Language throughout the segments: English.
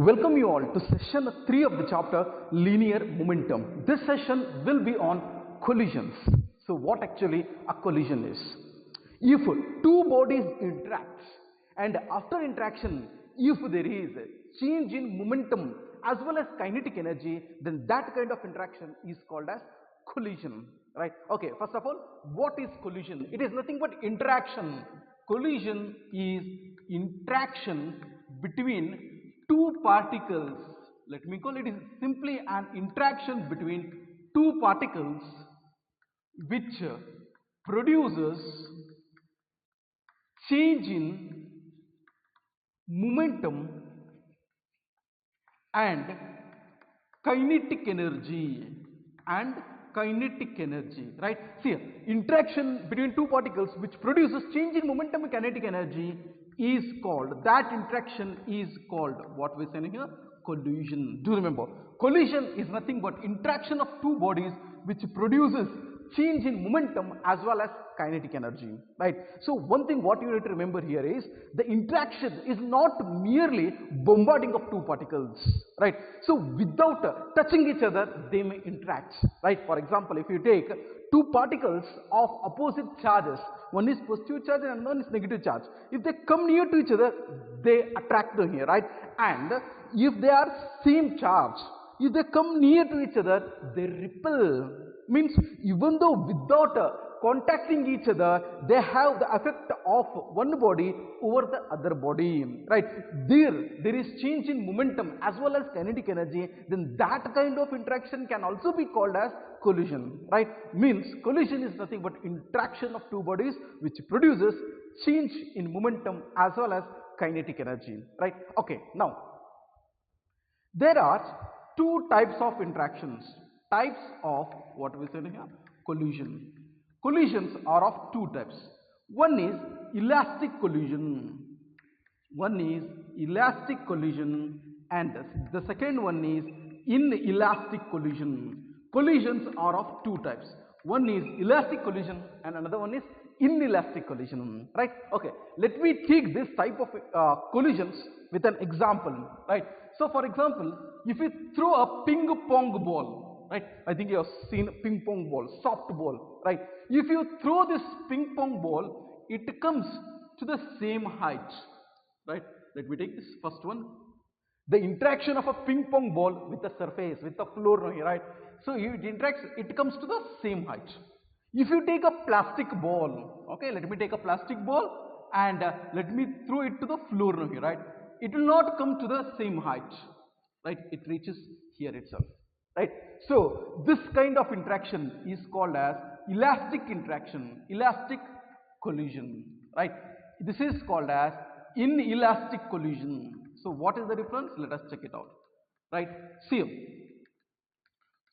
Welcome you all to session 3 of the chapter Linear Momentum. This session will be on collisions. So what actually a collision is? If two bodies interact and after interaction if there is change in momentum as well as kinetic energy, then that kind of interaction is called as collision, right? Okay, first of all, what is collision? It is nothing but interaction. Collision is interaction between two particles. Let me call it is simply an interaction between two particles which produces change in momentum and kinetic energy right? See, interaction between two particles which produces change in momentum and kinetic energy is called, that interaction is called, what we say here, collision. Do remember, collision is nothing but interaction of two bodies which produces change in momentum as well as kinetic energy, right? So one thing what you need to remember here is the interaction is not merely bombarding of two particles, right? So without touching each other they may interact, right? For example, if you take two particles of opposite charges, one is positive charge and one is negative charge, if they come near to each other they attract here, right? And if they are same charge, if they come near to each other they repel. Means even though without contacting each other they have the effect of one body over the other body, right? There is change in momentum as well as kinetic energy, then that kind of interaction can also be called as collision, right? Means collision is nothing but interaction of two bodies which produces change in momentum as well as kinetic energy, right? Okay, now there are two types of interactions, types of what we say here, collision. Collisions are of two types. One is elastic collision. One is elastic collision and the second one is inelastic collision. Collisions are of two types. One is elastic collision and another one is inelastic collision, right? Okay, let me take this type of collisions with an example, right? So for example, if you throw a ping pong ball, right? I think you have seen ping pong ball, soft ball, right? If you throw this ping pong ball, it comes to the same height, right? Let me take this first one. The interaction of a ping pong ball with the surface, with the floor, right? So it interacts, it comes to the same height. If you take a plastic ball, okay, let me take a plastic ball and let me throw it to the floor, right? It will not come to the same height, right? It reaches here itself, right? So this kind of interaction is called as elastic interaction, elastic collision, right? This is called as inelastic collision. So what is the difference? Let us check it out, right? See,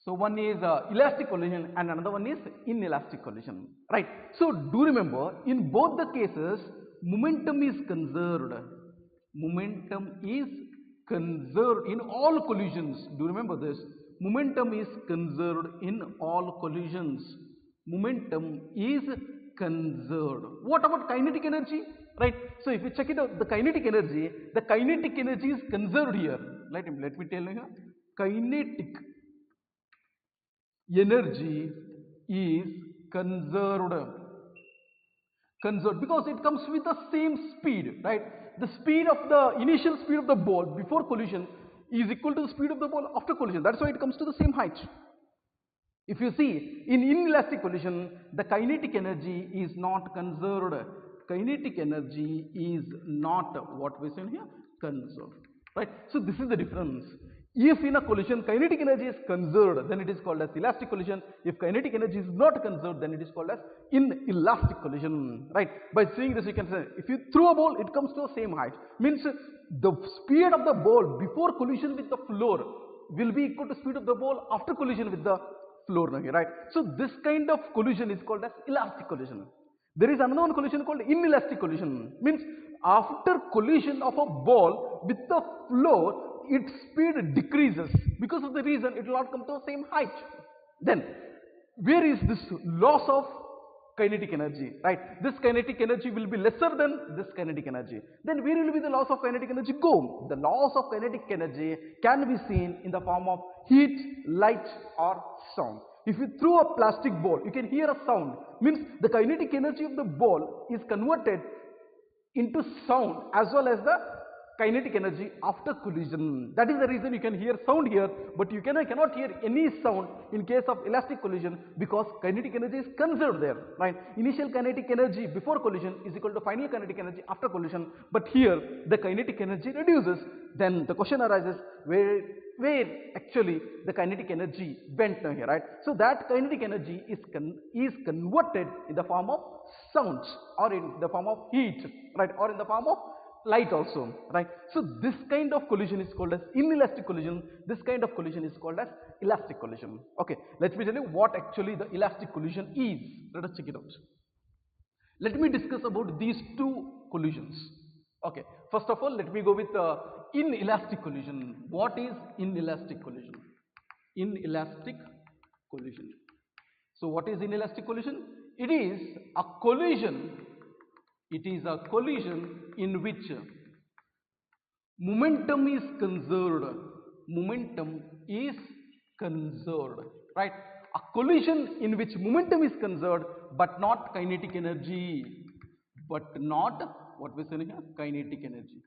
so one is elastic collision and another one is inelastic collision, right? So do remember, in both the cases momentum is conserved. Momentum is conserved in all collisions. Do remember this. Momentum is conserved in all collisions. Momentum is conserved. What about kinetic energy? Right? So if you check it out, the kinetic energy is conserved here. Let me tell you here. Kinetic energy is conserved because it comes with the same speed, right? The speed of the initial speed of the ball before collision is equal to the speed of the ball after collision. That's why it comes to the same height. If you see, in inelastic collision, the kinetic energy is not conserved. Kinetic energy is not, what we say here, conserved, right? So this is the difference. If in a collision kinetic energy is conserved, then it is called as elastic collision. If kinetic energy is not conserved, then it is called as inelastic collision, right? By seeing this, you can say if you throw a ball, it comes to the same height. Means the speed of the ball before collision with the floor will be equal to speed of the ball after collision with the floor, right? So this kind of collision is called as elastic collision. There is another one collision called inelastic collision. Means after collision of a ball with the floor, its speed decreases. Because of the reason it will not come to the same height. Then where is this loss of kinetic energy, right? This kinetic energy will be lesser than this kinetic energy. Then where will be the loss of kinetic energy go? The loss of kinetic energy can be seen in the form of heat, light or sound. If you throw a plastic ball, you can hear a sound. Means the kinetic energy of the ball is converted into sound as well as the kinetic energy after collision. That is the reason you can hear sound here, but you cannot hear any sound in case of elastic collision because kinetic energy is conserved there, right? Initial kinetic energy before collision is equal to final kinetic energy after collision, but here the kinetic energy reduces. Then the question arises, where actually the kinetic energy went now here, right? So that kinetic energy is converted in the form of sound or in the form of heat, right, or in the form of light also, right? So this kind of collision is called as inelastic collision. This kind of collision is called as elastic collision. Okay, let me tell you what actually the elastic collision is. Let us check it out. Let me discuss about these two collisions. Okay, first of all, let me go with inelastic collision. What is inelastic collision? Inelastic collision. So what is inelastic collision? It is a collision in which momentum is conserved. Momentum is conserved, right? A collision in which momentum is conserved but not kinetic energy. But not what we say here? Kinetic energy.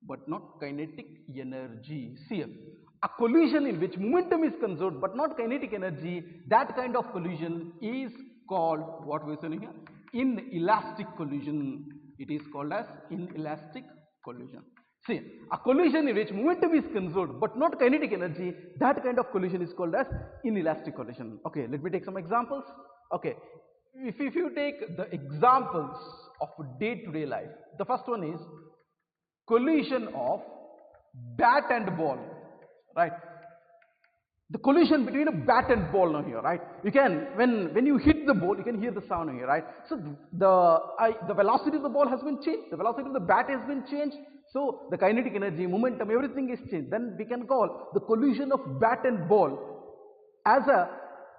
But not kinetic energy. See, a collision in which momentum is conserved but not kinetic energy, that kind of collision is called what we say here? Inelastic collision. It is called as inelastic collision. See, a collision in which momentum is conserved but not kinetic energy, that kind of collision is called as inelastic collision. Okay, let me take some examples. Okay, if you take the examples of day-to-day life, the first one is collision of bat and ball, right? The collision between a bat and ball now here, right? You can, when you hit the ball, you can hear the sound here, right? So the velocity of the ball has been changed, the velocity of the bat has been changed, so the kinetic energy, momentum, everything is changed. Then we can call the collision of bat and ball as a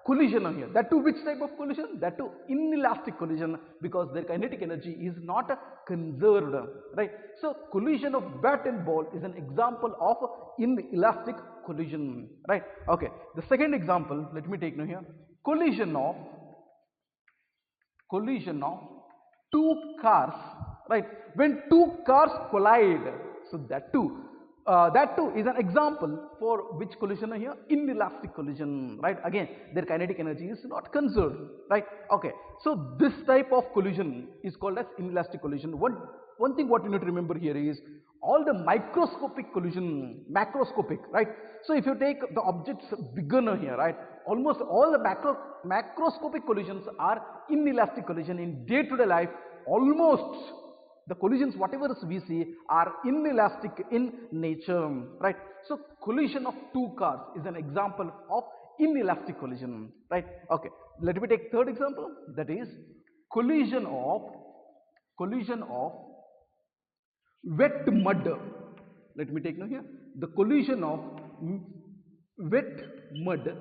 collision on here. That too, which type of collision? That too, inelastic collision, because their kinetic energy is not conserved, right? So collision of bat and ball is an example of inelastic collision, right? Okay, the second example, let me take now here, collision of two cars, right? When two cars collide, so that too is an example for which collision here? Inelastic collision, right? Again, their kinetic energy is not conserved, right? Okay, so this type of collision is called as inelastic collision. One thing what you need to remember here is all the microscopic collision, macroscopic, right? So if you take the objects bigger now here, right? Almost all the macroscopic collisions are inelastic collision. In day-to-day life, almost the collisions whatever we see are inelastic in nature, right? So collision of two cars is an example of inelastic collision, right? Okay, let me take third example, that is collision of wet mud. Let me take now here the collision of wet mud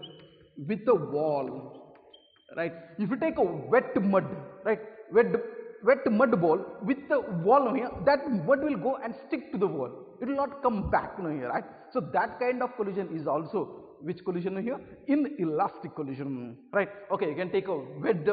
with a wall, right? If you take a wet mud, right, wet mud ball with the wall here, that mud will go and stick to the wall. It will not come back here, right? So that kind of collision is also which collision here? Inelastic collision, right? Okay, you can take a wet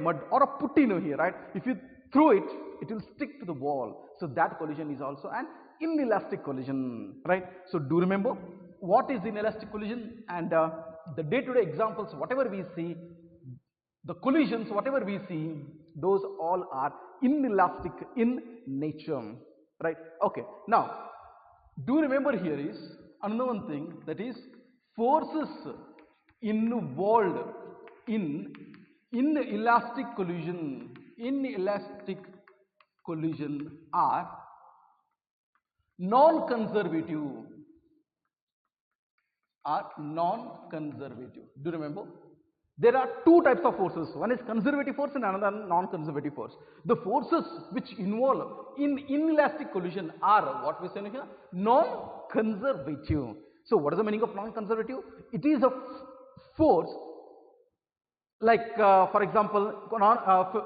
mud or a putty here, right? If you throw it, it will stick to the wall. So that collision is also an inelastic collision, right? So do remember what is inelastic collision, and the day-to-day examples, whatever we see, the collisions, whatever we see, those all are inelastic in nature, right? Okay, now do remember here is another one thing, that is forces involved in inelastic collision. Inelastic collision are non-conservative. Do remember? There are two types of forces. One is conservative force and another non-conservative force. The forces which involve in inelastic collision are what we say here? Non-conservative. So what is the meaning of non-conservative? It is a force Like for example,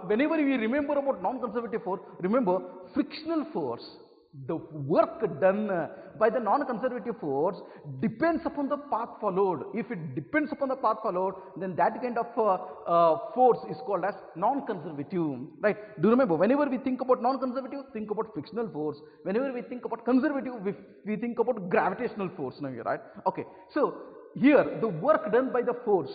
whenever we remember about non-conservative force, remember frictional force. The work done by the non-conservative force depends upon the path followed. If it depends upon the path followed, then that kind of force is called as non-conservative, right? Do you remember, whenever we think about non-conservative, think about frictional force. Whenever we think about conservative, we think about gravitational force now here, right? Okay, so here the work done by the force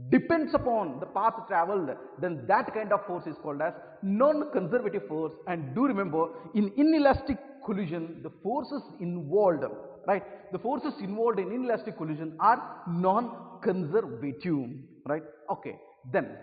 depends upon the path traveled, then that kind of force is called as non-conservative force. And do remember, in inelastic collision, the forces involved, right, the forces involved in inelastic collision are non-conservative, right? Okay, then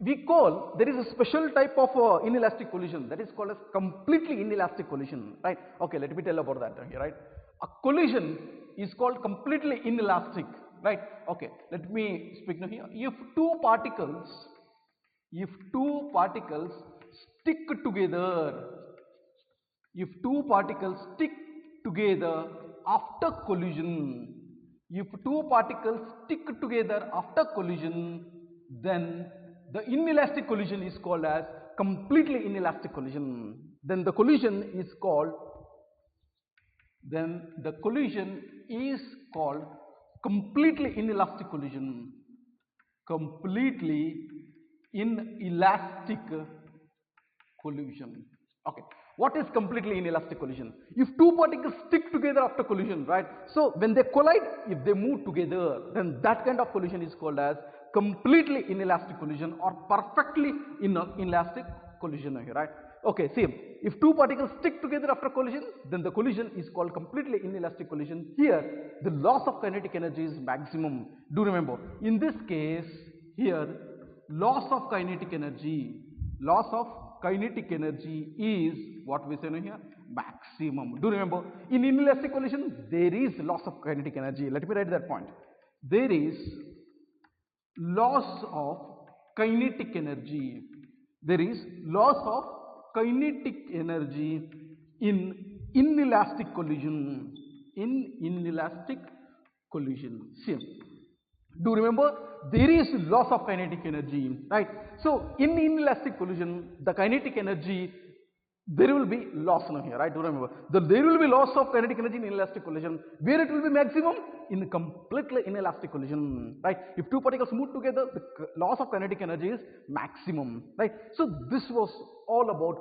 we call, there is a special type of inelastic collision that is called as completely inelastic collision, right? Okay, let me tell about that here, right? A collision is called completely inelastic, right? Okay, let me speak now here. If two particles stick together, if two particles stick together after collision, if two particles stick together after collision, then the inelastic collision is called as completely inelastic collision. Then the collision is called completely inelastic collision. Completely inelastic collision. Okay, what is completely inelastic collision? If two particles stick together after collision, right? So when they collide, if they move together, then that kind of collision is called as completely inelastic collision or perfectly inelastic collision here, right? Okay, see, if two particles stick together after collision, then the collision is called completely inelastic collision. Here, the loss of kinetic energy is maximum. Do remember, in this case, here, loss of kinetic energy is what we say here, maximum. Do remember, in inelastic collision, there is loss of kinetic energy. Let me write that point. There is loss of kinetic energy. There is loss of kinetic energy in inelastic collision. In inelastic collision. See, do remember, there is loss of kinetic energy, right? So in inelastic collision, the kinetic energy, there will be loss now here, right? Do remember, there will be loss of kinetic energy in inelastic collision. Where it will be maximum? In completely inelastic collision, right? If two particles move together, the loss of kinetic energy is maximum, right? So this was all about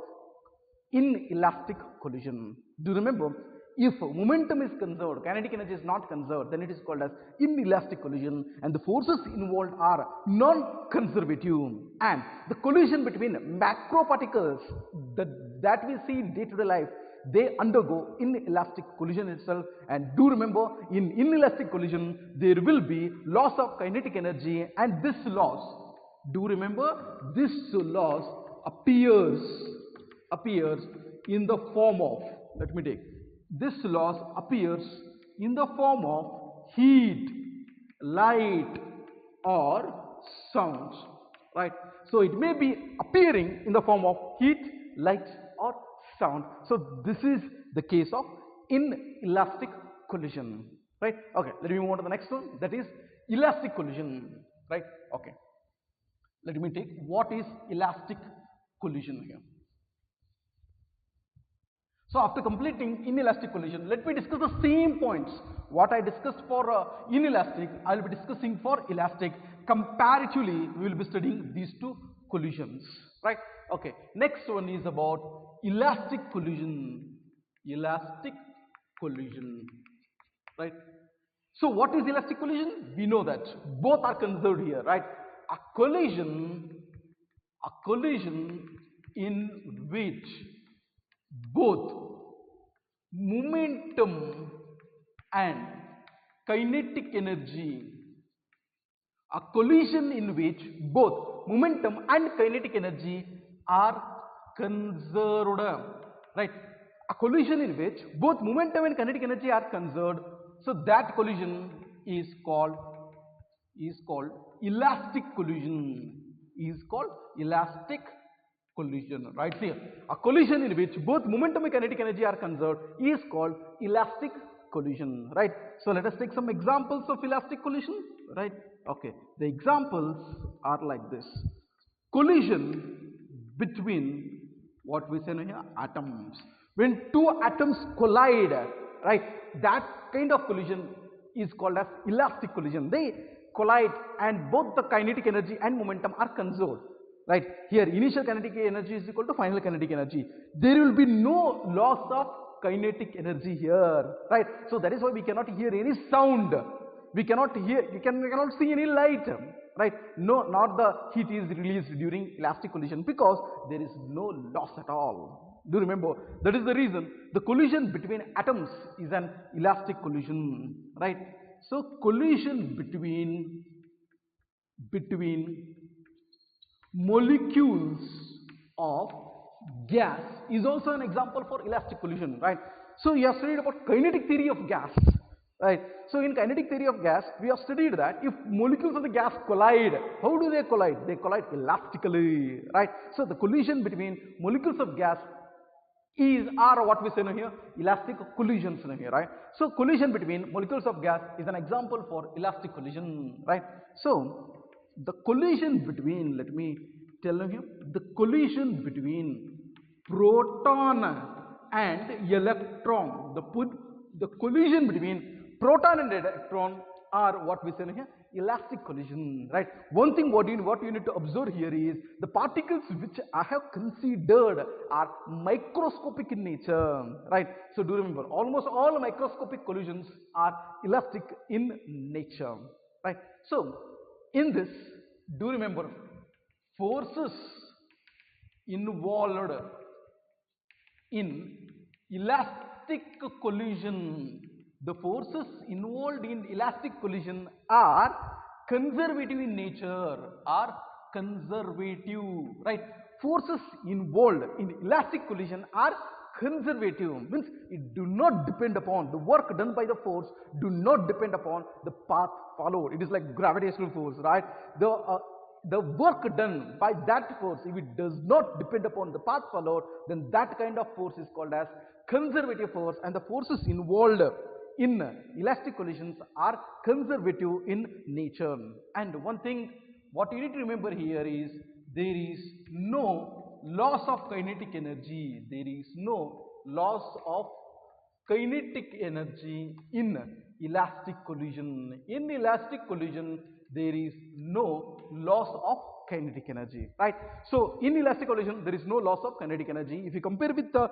inelastic collision. Do you remember, if momentum is conserved, kinetic energy is not conserved, then it is called as inelastic collision, and the forces involved are non-conservative. And the collision between macro particles that we see in day-to-day life, they undergo inelastic collision itself. And do remember, in inelastic collision, there will be loss of kinetic energy, and this loss, do remember, this loss appears in the form of, let me take, this loss appears in the form of heat, light, or sounds, right? So it may be appearing in the form of heat, light, or sound. So this is the case of inelastic collision, right? Okay, let me move on to the next one, that is elastic collision, right? Okay, let me take what is elastic collision here. So after completing inelastic collision, let me discuss the same points. What I discussed for inelastic, I will be discussing for elastic. Comparatively, we will be studying these two collisions, right? Okay, next one is about elastic collision. Elastic collision, right? So what is elastic collision? We know that both are conserved here, right? A collision in which both momentum and kinetic energy, a collision in which both momentum and kinetic energy are conserved, right? A collision in which both momentum and kinetic energy are conserved, so that collision is called elastic collision. Elastic collision, right here. A collision in which both momentum and kinetic energy are conserved is called elastic collision, right? So let us take some examples of elastic collision, right? Okay, the examples are like this: collision between what we say here, atoms. When two atoms collide, right, that kind of collision is called as elastic collision. They collide and both the kinetic energy and momentum are conserved, right? Here initial kinetic energy is equal to final kinetic energy. There will be no loss of kinetic energy here, right? So that is why we cannot hear any sound, we cannot hear, we cannot see any light, right? No, not the heat is released during elastic collision, because there is no loss at all. Do remember, that is the reason the collision between atoms is an elastic collision, right? So collision between molecules of gas is also an example for elastic collision, right? So you have studied about kinetic theory of gas, right? So in kinetic theory of gas, we have studied that if molecules of the gas collide, how do they collide? They collide elastically, right? So the collision between molecules of gas are what we say here, elastic collisions here, right? So collision between molecules of gas is an example for elastic collision, right? So the collision between, let me tell you here, the collision between proton and electron, the collision between proton and electron are what we say here, elastic collision, right? One thing what you need to observe here is the particles which I have considered are microscopic in nature, right? So do remember, almost all microscopic collisions are elastic in nature, right? So in this, do remember, forces involved in elastic collision, the forces involved in elastic collision are conservative in nature, right? Forces involved in elastic collision are conservative, means it do not depend upon the work done by the force, do not depend upon the path followed. It is like gravitational force, right? The work done by that force, if it does not depend upon the path followed, then that kind of force is called as conservative force, and the forces involved in elastic collisions are conservative in nature. And one thing what you need to remember here is there is no loss of kinetic energy. There is no loss of kinetic energy in elastic collision. In elastic collision, there is no loss of kinetic energy, right? So in elastic collision, there is no loss of kinetic energy. If you compare with the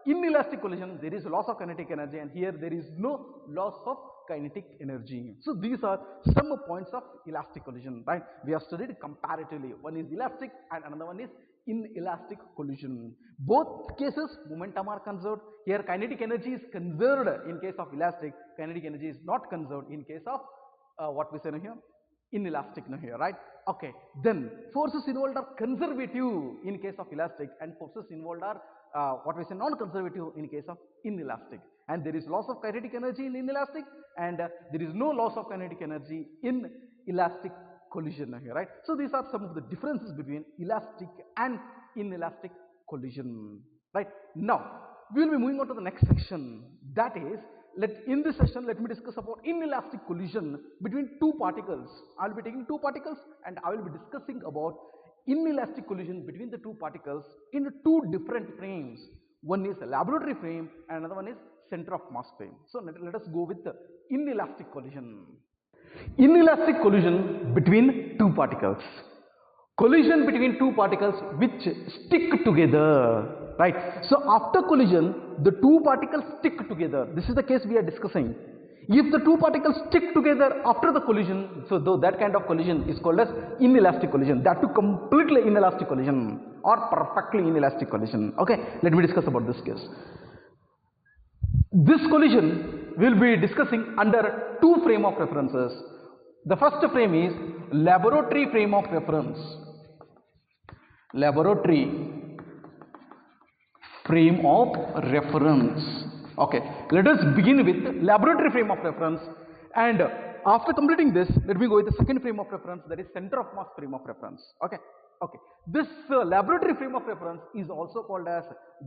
inelastic collision, there is a loss of kinetic energy, and here there is no loss of kinetic energy. So these are some points of elastic collision, right? We have studied comparatively. One is elastic and another one is inelastic collision. Both cases momentum are conserved. Here kinetic energy is conserved in case of elastic, kinetic energy is not conserved in case of what we say here, inelastic here, right? Okay, then forces involved are conservative in case of elastic, and forces involved are what we say non-conservative in case of inelastic. And there is loss of kinetic energy in inelastic, and there is no loss of kinetic energy in elastic collision here, right? So these are some of the differences between elastic and inelastic collision, right? Now we will be moving on to the next section, that is, in this session let me discuss about inelastic collision between two particles. I will be taking two particles and I will be discussing about inelastic collision between the two particles in two different frames. One is a laboratory frame and another one is center of mass frame. So let us go with the inelastic collision. Inelastic collision between two particles. Collision between two particles which stick together, right? So after collision, the two particles stick together. This is the case we are discussing. If the two particles stick together after the collision, so though that kind of collision is called as inelastic collision, that too completely inelastic collision or perfectly inelastic collision. Okay, let me discuss about this case. This collision we'll be discussing under two frame of references. The first frame is laboratory frame of reference. Laboratory frame of reference. Okay, let us begin with laboratory frame of reference, and after completing this, let me go with the second frame of reference, that is center of mass frame of reference. Okay, this laboratory frame of reference is also called as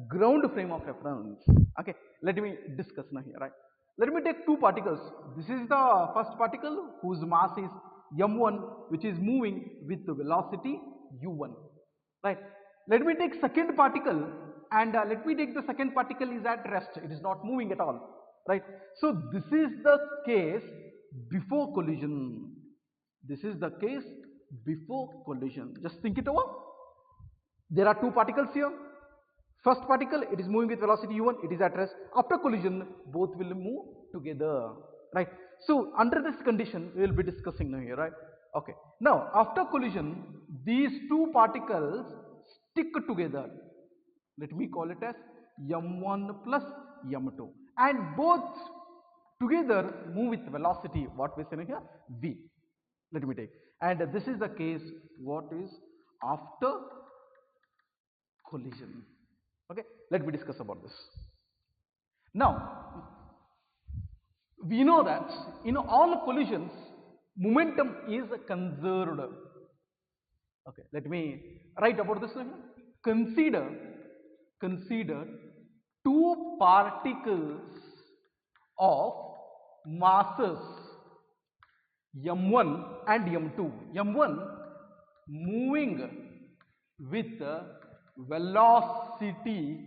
ground frame of reference. Okay, let me discuss now here, right? Let me take two particles. This is the first particle whose mass is m1, which is moving with the velocity u1, right? Let me take second particle, and let me take the second particle is at rest. It is not moving at all, right? So this is the case before collision. This is the case before collision. Just think it over. There are two particles here. First particle, it is moving with velocity u1, it is at rest. After collision, both will move together, right? So under this condition, we will be discussing now here, right? Okay. Now, after collision, these two particles stick together. Let me call it as m1 plus m2, and both together move with velocity, what we say here, v. Let me take, and this is the case what is after collision. Okay, let me discuss about this. Now, we know that in all collisions, momentum is conserved. Okay, let me write about this one. Consider two particles of masses m1 and m2. m1 moving with velocity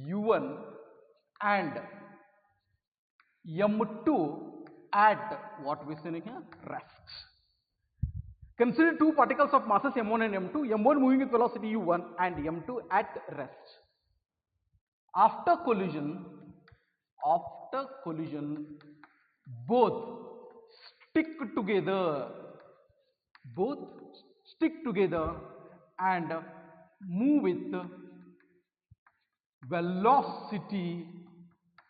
u1 and m2 at what we say here, rest. Consider two particles of masses m1 and m2, m1 moving with velocity u1 and m2 at rest. After collision, both stick together and move with velocity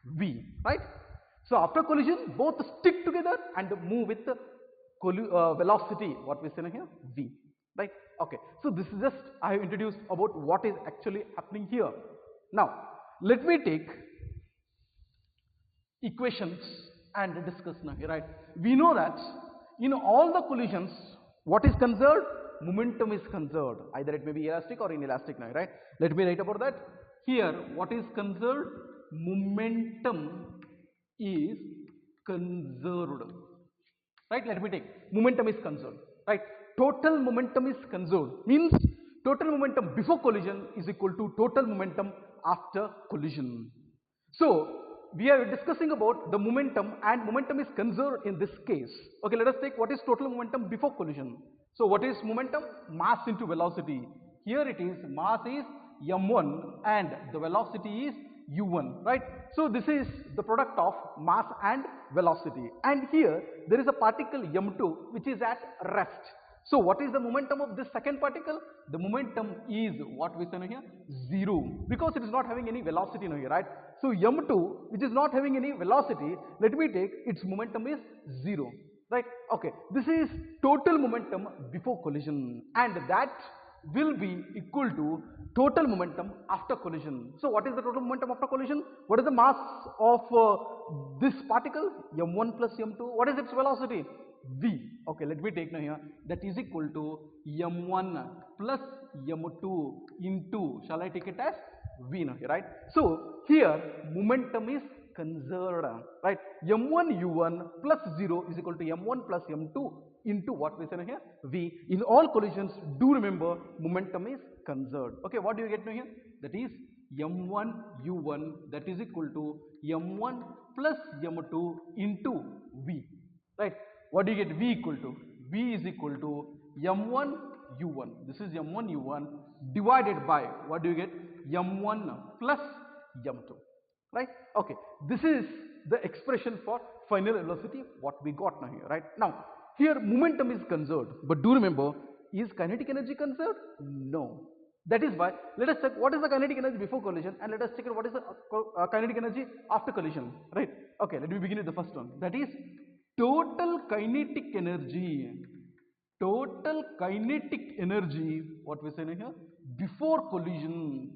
v, right? So after collision, both stick together and move with velocity, what we say here, v, right? Okay, so this is just I have introduced about what is actually happening here. Now let me take equations and discuss now here, right? We know that in all the collisions, what is conserved? Momentum is conserved. Either it may be elastic or inelastic now, right? Let me write about that. Here, what is conserved? Momentum is conserved, right? Let me take momentum is conserved, right? Total momentum is conserved, means total momentum before collision is equal to total momentum after collision. So we are discussing about the momentum, and momentum is conserved in this case. Okay, let us take what is total momentum before collision. So what is momentum? Mass into velocity. Here it is, mass is m1 and the velocity is u1, right? So this is the product of mass and velocity, and here there is a particle m2 which is at rest. So what is the momentum of this second particle? The momentum is what we say here, 0, because it is not having any velocity now here, right? So m2, which is not having any velocity, let me take its momentum is 0, right? Okay, this is total momentum before collision, and that will be equal to total momentum after collision. So what is the total momentum after collision? What is the mass of this particle? m1 plus m2. What is its velocity? v. Okay, let me take now here, that is equal to m1 plus m2 into, shall I take it as v now here, right? So here momentum is conserved, right? m1 u1 plus 0 is equal to m1 plus m2 into what we say here, v. In all collisions, do remember momentum is conserved. Okay, what do you get now here? That is m1 u1, that is equal to m1 plus m2 into v, right? What do you get v equal to? V is equal to m1 u1. This is m1 u1 divided by, what do you get? m1 plus m2, right? Okay, this is the expression for final velocity what we got now here, right? Now here momentum is conserved, but do remember, is kinetic energy conserved? No. That is why let us check what is the kinetic energy before collision, and let us check what is the kinetic energy after collision, right? Okay, let me begin with the first one. That is total kinetic energy. Total kinetic energy, what we say here, before collision.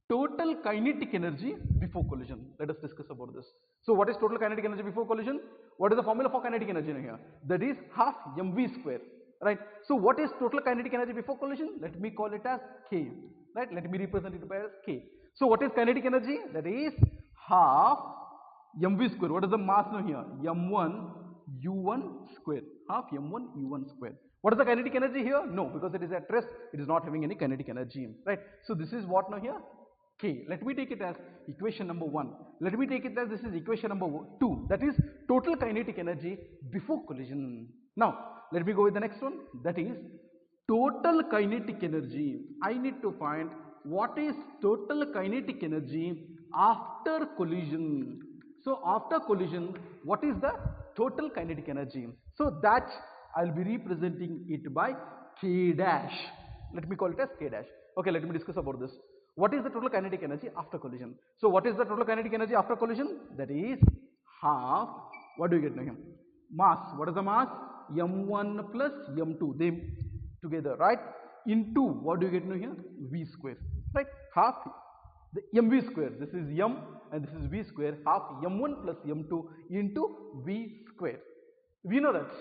Total kinetic energy before collision. Let us discuss about this. So what is total kinetic energy before collision? What is the formula for kinetic energy here? That is half mv square, right? So what is total kinetic energy before collision? Let me call it as k, right? Let me represent it by as k. So what is kinetic energy? That is half mv square. What is the mass now here? m1 u1 square, half m1 u1 square. What is the kinetic energy here? No, because it is at rest, it is not having any kinetic energy, right? So this is what now here? K. Let me take it as equation number 1. Let me take it as this is equation number 2. That is total kinetic energy before collision. Now, let me go with the next one. That is total kinetic energy. I need to find what is total kinetic energy after collision. So after collision, what is the total kinetic energy? So that I'll be representing it by K dash. Let me call it as K dash. Okay, let me discuss about this. What is the total kinetic energy after collision? So what is the total kinetic energy after collision? That is half, what do you get now here? Mass. What is the mass? m1 plus m2, they together, right? Into, what do you get now here? V square, right? Half the mv square. This is m and this is v square. Half m1 plus m2 into v square. We know that.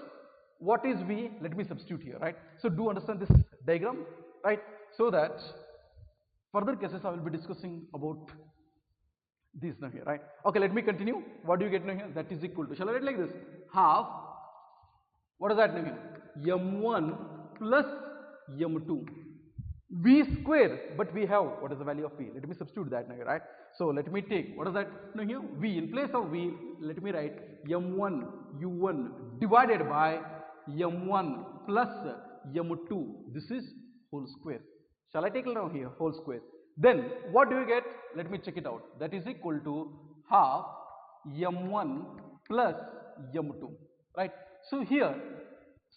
What is v? Let me substitute here, right? So do understand this diagram, right? So that further cases I will be discussing about this now here, right? Okay, let me continue. What do you get now here? That is equal to, shall I write like this? Half, what is that now here? m1 plus m2 v square, but we have, what is the value of v? Let me substitute that now here, right? So let me take, what is that now here? V. In place of v, let me write m1 u1 divided by m1 plus m2. This is whole square. Shall I take it down here? Whole square. Then what do you get? Let me check it out. That is equal to half m1 plus m2, right? So here,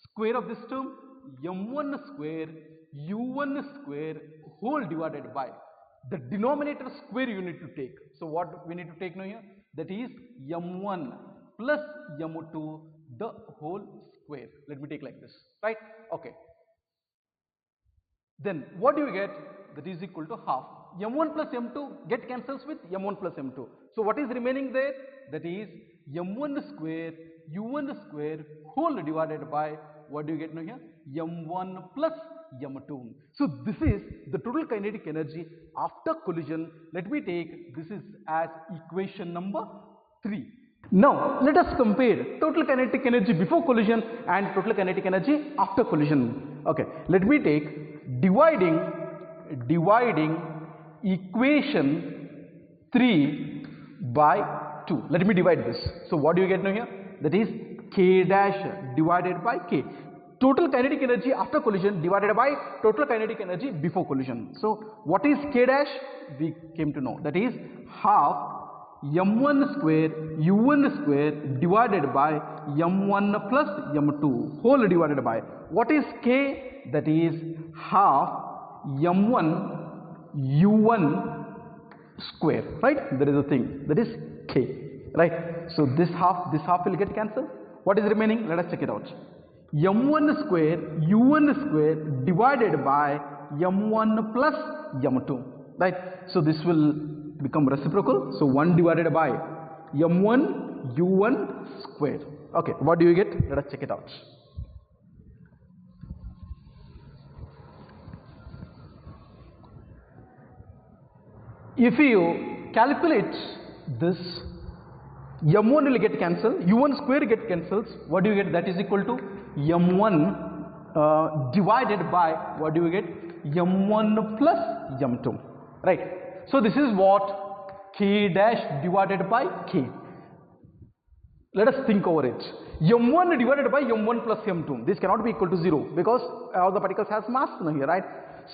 square of this term, m1 square u1 square whole divided by the denominator square you need to take. So what we need to take now here? That is m1 plus m2 the whole square. Let me take like this, right? Okay. Then what do you get? That is equal to half. m1 plus m2 get cancels with m1 plus m2. So what is remaining there? That is m1 square u1 square whole divided by, what do you get now here? m1 plus m2. So this is the total kinetic energy after collision. Let me take this is as equation number 3. Now let us compare total kinetic energy before collision and total kinetic energy after collision. Okay, let me take dividing equation 3 by 2. Let me divide this. So what do you get now here? That is K dash divided by K. Total kinetic energy after collision divided by total kinetic energy before collision. So what is K dash? We came to know. That is half m1 square u1 square divided by m1 plus m2 whole divided by, what is K? That is half m1 u1 square, right? That is the thing, that is K, right? So this half will get cancelled. What is remaining? Let us check it out. m1 square u1 square divided by m1 plus m2, right? So this will become reciprocal. So 1 divided by m1 u1 square. Okay, what do you get? Let us check it out. If you calculate this, m1 will get cancelled, u1 square get cancels. What do you get? That is equal to m1 divided by, what do you get? m1 plus m2, right? So this is what K dash divided by K. Let us think over it. m1 divided by m1 plus m2. This cannot be equal to 0 because all the particles has mass now here, right?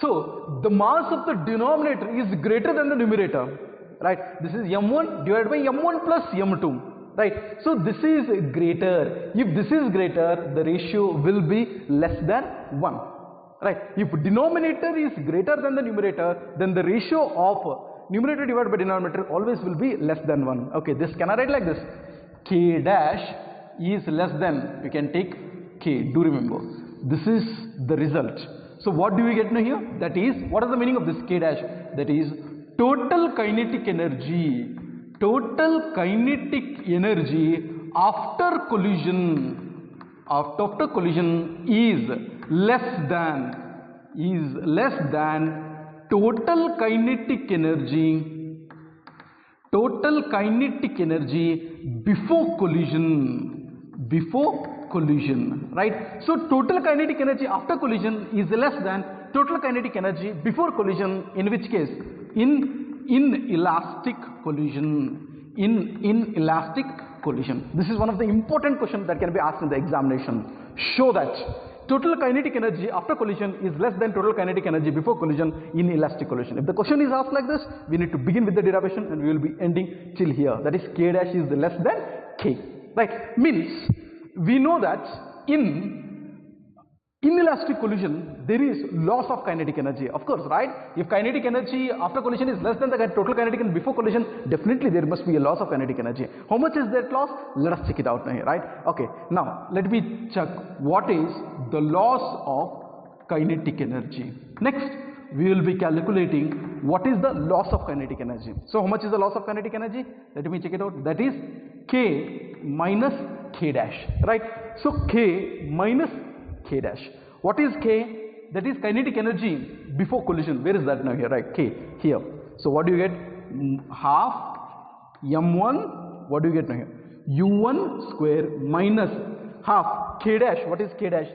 So the mass of the denominator is greater than the numerator, right? This is m1 divided by m1 plus m2, right? So this is greater. If this is greater, the ratio will be less than 1, right? If denominator is greater than the numerator, then the ratio of numerator divided by denominator always will be less than 1. Okay, this can I write like this? K dash is less than, we can take K. Do remember, this is the result. So what do we get now here? That is, what is the meaning of this K dash? That is total kinetic energy. Total kinetic energy after collision. After collision is less than total kinetic energy before collision, right? So total kinetic energy after collision is less than total kinetic energy before collision, in which case in inelastic collision. This is one of the important questions that can be asked in the examination. Show that total kinetic energy after collision is less than total kinetic energy before collision in elastic collision. If the question is asked like this, we need to begin with the derivation and we will be ending till here. That is k dash is less than k, right? Means we know that in inelastic collision there is loss of kinetic energy, of course, right? If kinetic energy after collision is less than the total kinetic energy before collision, definitely there must be a loss of kinetic energy. How much is that loss? Let us check it out now here, right? Okay, now let me check what is the loss of kinetic energy. Next we will be calculating what is the loss of kinetic energy. So how much is the loss of kinetic energy? Let me check it out. That is k minus k dash, right? So k minus k dash. What is k? That is kinetic energy before collision. Where is that now here, right? K here. So what do you get? Half m1. What do you get now here? u1 square minus half k dash. What is k dash?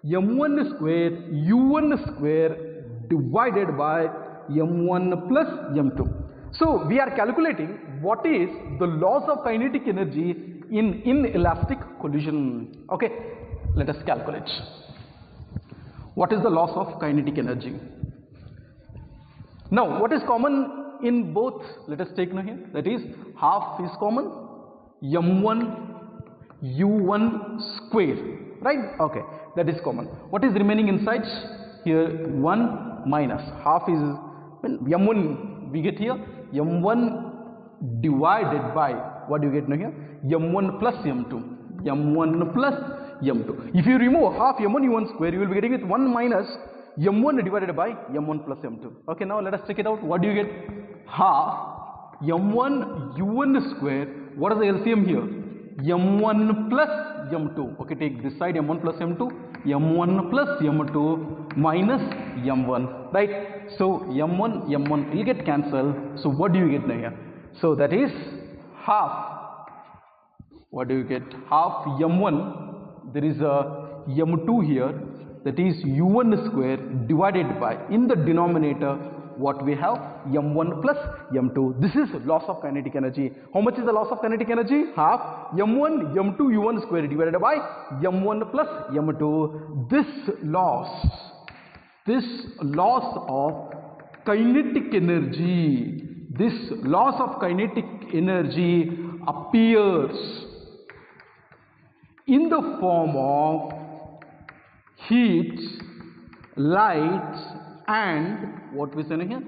m1 square u1 square divided by m1 plus m2. So we are calculating what is the loss of kinetic energy in inelastic collision. Okay, let us calculate. What is the loss of kinetic energy? Now what is common in both? Let us take now here. That is half is common, m1 u1 square, right? Okay, that is common. What is remaining inside? Here 1 minus half is m1 we get here, m1 divided by what do you get now here? m1 plus m2, m1 plus m2. If you remove half m1 u1 square, you will be getting it 1 minus m1 divided by m1 plus m2. Okay, now let us check it out. What do you get? Half m1 u1 square. What is the LCM here? m1 plus m2. Okay, take this side m1 plus m2, m1 plus m2 minus m1, right? So m1 will get cancelled. So what do you get now here? So that is half. What do you get? Half m1, there is a m2 here, that is u1 square divided by, in the denominator what we have, m1 plus m2. This is loss of kinetic energy. How much is the loss of kinetic energy? Half m1 m2 u1 square divided by m1 plus m2. This loss of kinetic energy, this loss of kinetic energy appears in the form of heat, light and what we say here,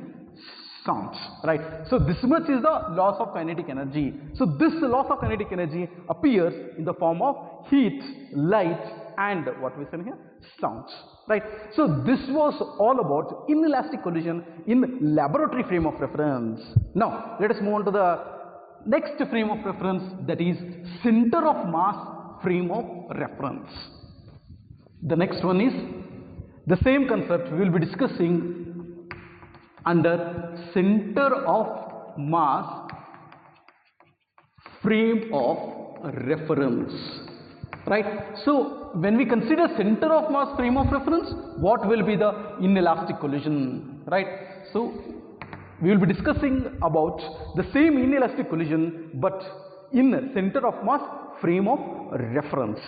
sound, right? So this much is the loss of kinetic energy. So this loss of kinetic energy appears in the form of heat, light and what we say here, sound, right? So this was all about inelastic collision in laboratory frame of reference. Now let us move on to the next frame of reference, that is center of mass frame of reference. The next one is the same concept we will be discussing under center of mass frame of reference, right? So when we consider center of mass frame of reference, what will be the inelastic collision, right? So we will be discussing about the same inelastic collision but in center of mass frame of reference.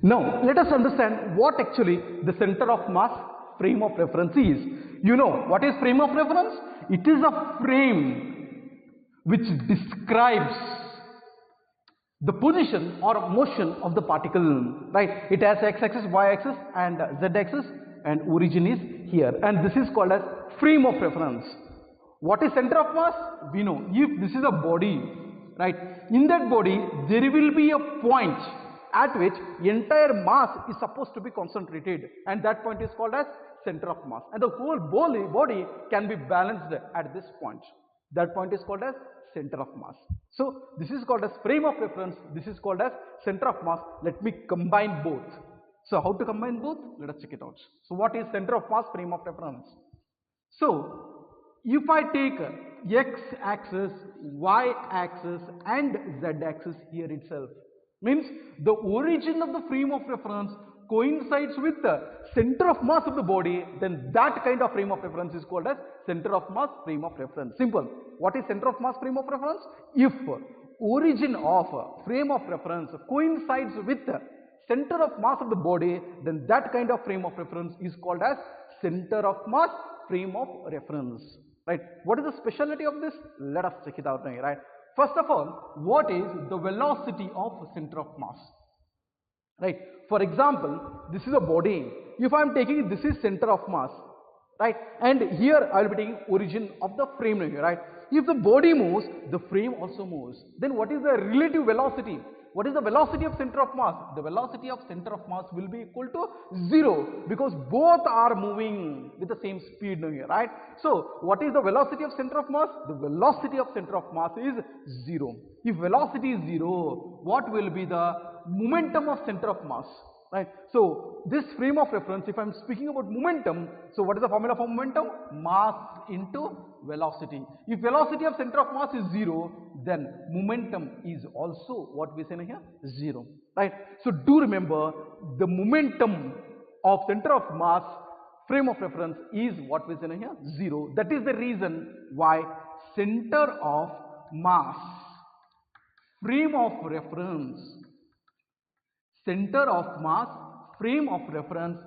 Now let us understand what actually the center of mass frame of reference is. You know what is frame of reference? It is a frame which describes the position or motion of the particle, right? It has x-axis, y-axis and z-axis and origin is here, and this is called as frame of reference. What is center of mass? We know if this is a body, right? In that body there will be a point at which entire mass is supposed to be concentrated, and that point is called as center of mass, and the whole body can be balanced at this point. That point is called as center of mass. So this is called as frame of reference, this is called as center of mass. Let me combine both. So how to combine both? Let us check it out. So what is center of mass frame of reference? So if I take x-axis, y-axis and z-axis here itself, means the origin of the frame of reference coincides with the center of mass of the body, then that kind of frame of reference is called as center of mass frame of reference. Simple. What is center of mass frame of reference? If origin of frame of reference coincides with the center of mass of the body, then that kind of frame of reference is called as center of mass frame of reference. Right? What is the specialty of this? Let us check it out now. Right? First of all, what is the velocity of center of mass? Right? For example, this is a body. If I am taking this is center of mass, right? And here I will be taking origin of the frame here, right? If the body moves, the frame also moves. Then what is the relative velocity? What is the velocity of center of mass? The velocity of center of mass will be equal to 0 because both are moving with the same speed now here, right? So what is the velocity of center of mass? The velocity of center of mass is 0. If velocity is 0, what will be the momentum of center of mass? Right? So this frame of reference, if I am speaking about momentum, so what is the formula for momentum? Mass into velocity. If velocity of center of mass is 0, then momentum is also what we say here 0. Right? So do remember the momentum of center of mass frame of reference is what we say here 0. That is the reason why center of mass frame of reference, center of mass frame of reference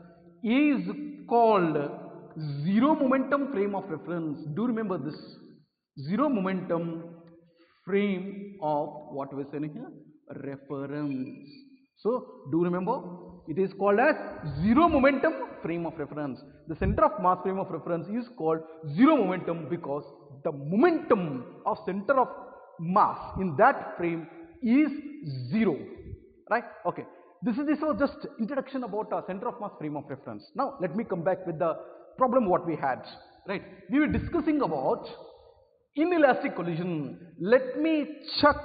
is called zero momentum frame of reference. Do remember this, zero momentum frame of what we say here reference. So do remember it is called as zero momentum frame of reference. The center of mass frame of reference is called zero momentum because the momentum of center of mass in that frame is 0. Right? Okay. This was just introduction about center of mass frame of reference. Now let me come back with the problem what we had. Right? We were discussing about inelastic collision. Let me check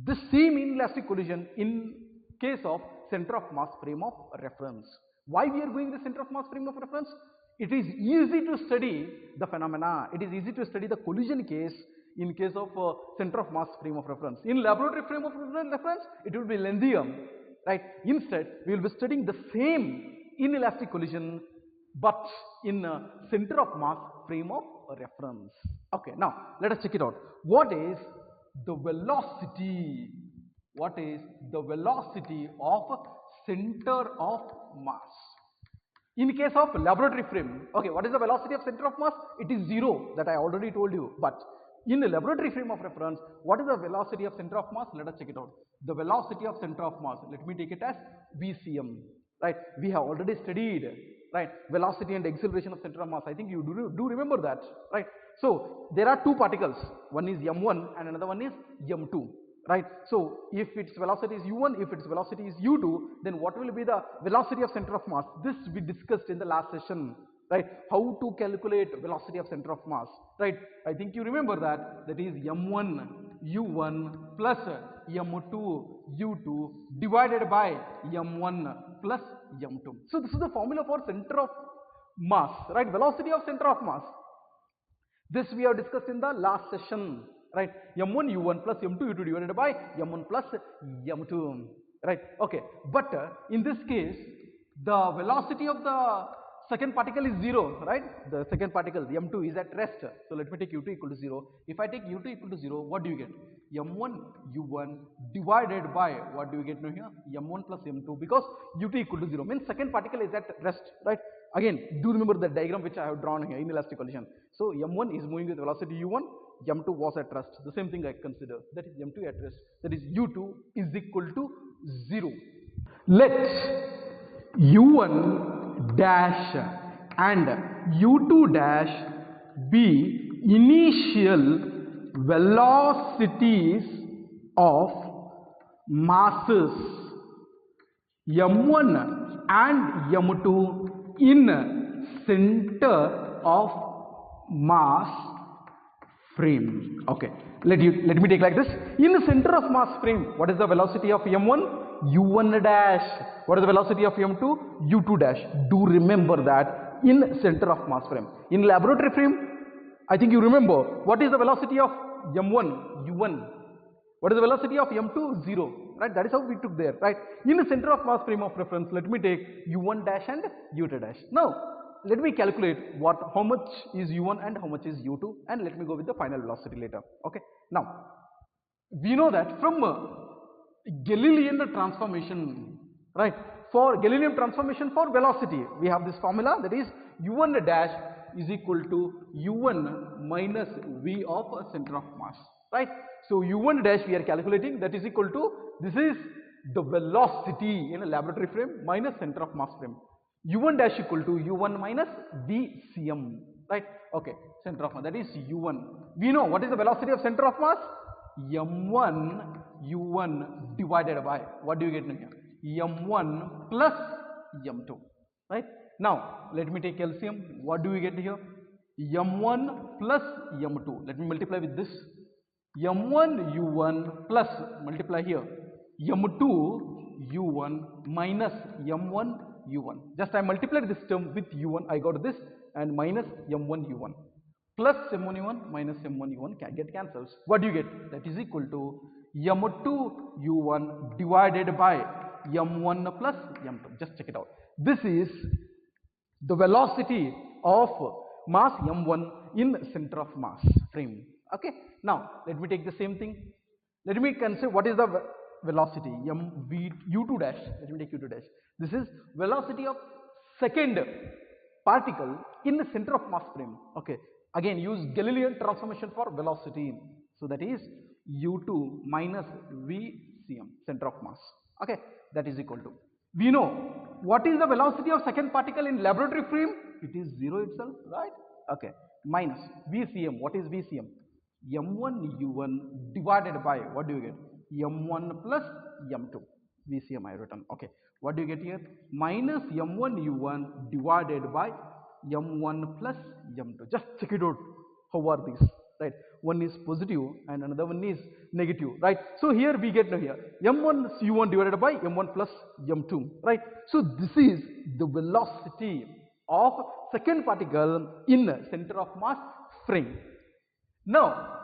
the same inelastic collision in case of center of mass frame of reference. Why we are going the center of mass frame of reference? It is easy to study the phenomena. It is easy to study the collision case in case of center of mass frame of reference. In laboratory frame of reference, it will be lengthier. Right? Instead, we will be studying the same inelastic collision but in center of mass frame of reference. Okay, now let us check it out. What is the velocity? What is the velocity of center of mass? In case of laboratory frame, okay, what is the velocity of center of mass? It is 0, that I already told you. But in the laboratory frame of reference, what is the velocity of center of mass? Let us check it out. The velocity of center of mass, let me take it as VCM. Right? We have already studied, right, velocity and acceleration of center of mass. I think you do remember that. Right? So there are two particles. One is m1 and another one is m2. Right? So if its velocity is u1, if its velocity is u2, then what will be the velocity of center of mass? This we discussed in the last session. Right? How to calculate velocity of center of mass. Right? I think you remember that. That is m1 u1 plus m2 u2 divided by m1 plus m2. So this is the formula for center of mass. Right? Velocity of center of mass. This we have discussed in the last session. Right? m1 u1 plus m2 u2 divided by m1 plus m2. Right? Okay. But in this case, the velocity of the second particle is 0, right? The second particle, the m2, is at rest. So let me take u2 equal to 0. If I take u2 equal to 0, what do you get? m1 u1 divided by, what do you get now here? m1 plus m2, because u2 equal to 0 means second particle is at rest, right? Again, do remember the diagram which I have drawn here in inelastic collision. So m1 is moving with velocity u1, m2 was at rest. The same thing I consider, that is m2 at rest, that is u2 is equal to 0. Let u1 dash and u2 dash be initial velocities of masses m1 and m2 in center of mass frame. Okay, let me take like this. In the center of mass frame, what is the velocity of m1? u1 dash. What is the velocity of m2? u2 dash. Do remember that in center of mass frame. In laboratory frame, I think you remember what is the velocity of m1 u1. What is the velocity of m2? 0. Right? That is how we took there. Right? In the center of mass frame of reference, let me take u1 dash and u2 dash. Now, let me calculate how much is u1 and how much is u2, and let me go with the final velocity later. Okay. Now, we know that from Galilean transformation, right? For Galilean transformation for velocity, we have this formula, that is u1 dash is equal to u1 minus v of center of mass, right? So u1 dash we are calculating, that is equal to, this is the velocity in a laboratory frame minus center of mass frame. u1 dash equal to u1 minus vcm, right? Okay, center of mass, that is u1. We know what is the velocity of center of mass? m1 u1 divided by, what do you get here? m1 plus m2, right? Now let me take LCM. What do we get here? m1 plus m2. Let me multiply with this. m1 u1 plus, multiply here, m2 u1 minus m1 u1. Just I multiplied this term with u1, I got this, and minus m1 u1 plus m1 u1 minus m1 u1 can get cancels. What do you get? That is equal to m2 u1 divided by m1 plus m2. Just check it out. This is the velocity of mass m1 in center of mass frame. Okay. Now let me take the same thing. Let me consider what is the velocity u2 dash. Let me take u2 dash. This is velocity of second particle in the center of mass frame. Okay. Again, use Galilean transformation for velocity. So that is u2 minus vcm, center of mass. Okay. That is equal to, we know what is the velocity of second particle in laboratory frame? It is 0 itself, right? Okay. Minus vcm. What is vcm? m1 u1 divided by, what do you get? m1 plus m2. vcm I written. Okay. What do you get here? Minus m1 u1 divided by m1 plus m2. Just check it out. How are these? Right? One is positive and another one is negative. Right? So here we get here m1 u1 divided by m1 plus m2. Right? So this is the velocity of second particle in center of mass frame. Now,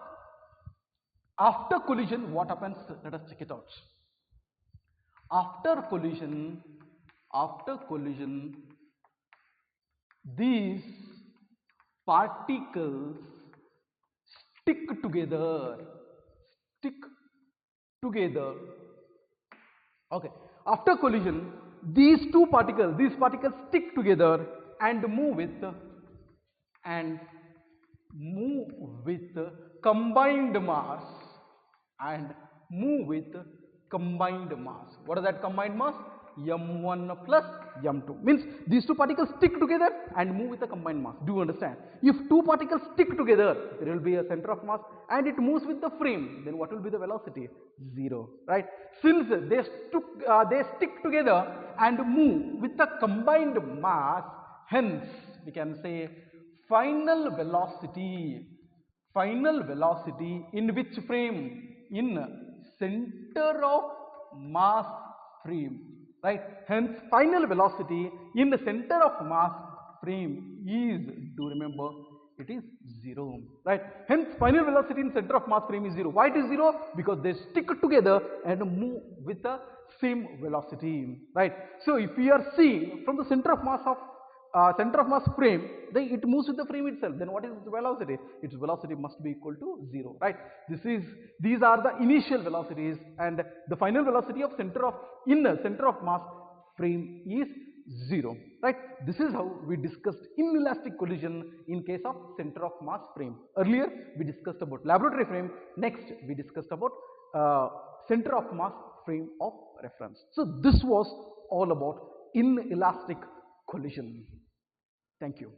after collision, what happens? Let us check it out. After collision, these particles stick together. Okay. After collision, these particles stick together and move with combined mass What is that combined mass? m1 plus m2. Means these two particles stick together and move with a combined mass. Do you understand? If two particles stick together, there will be a center of mass and it moves with the frame. Then what will be the velocity? 0. Right? Since they stick together and move with a combined mass, hence we can say final velocity in which frame? In center of mass frame, right? Hence final velocity in the center of mass frame is, do remember, it is 0, right? Hence final velocity in center of mass frame is 0. Why it is 0? Because they stick together and move with the same velocity, right? So if we are seeing from the center of mass frame, then it moves with the frame itself. Then what is its velocity? Its velocity must be equal to 0, right? These are the initial velocities, and the final velocity of center of mass frame is 0, right? This is how we discussed inelastic collision in case of center of mass frame. Earlier we discussed about laboratory frame. Next we discussed about center of mass frame of reference. So this was all about inelastic collision. Thank you.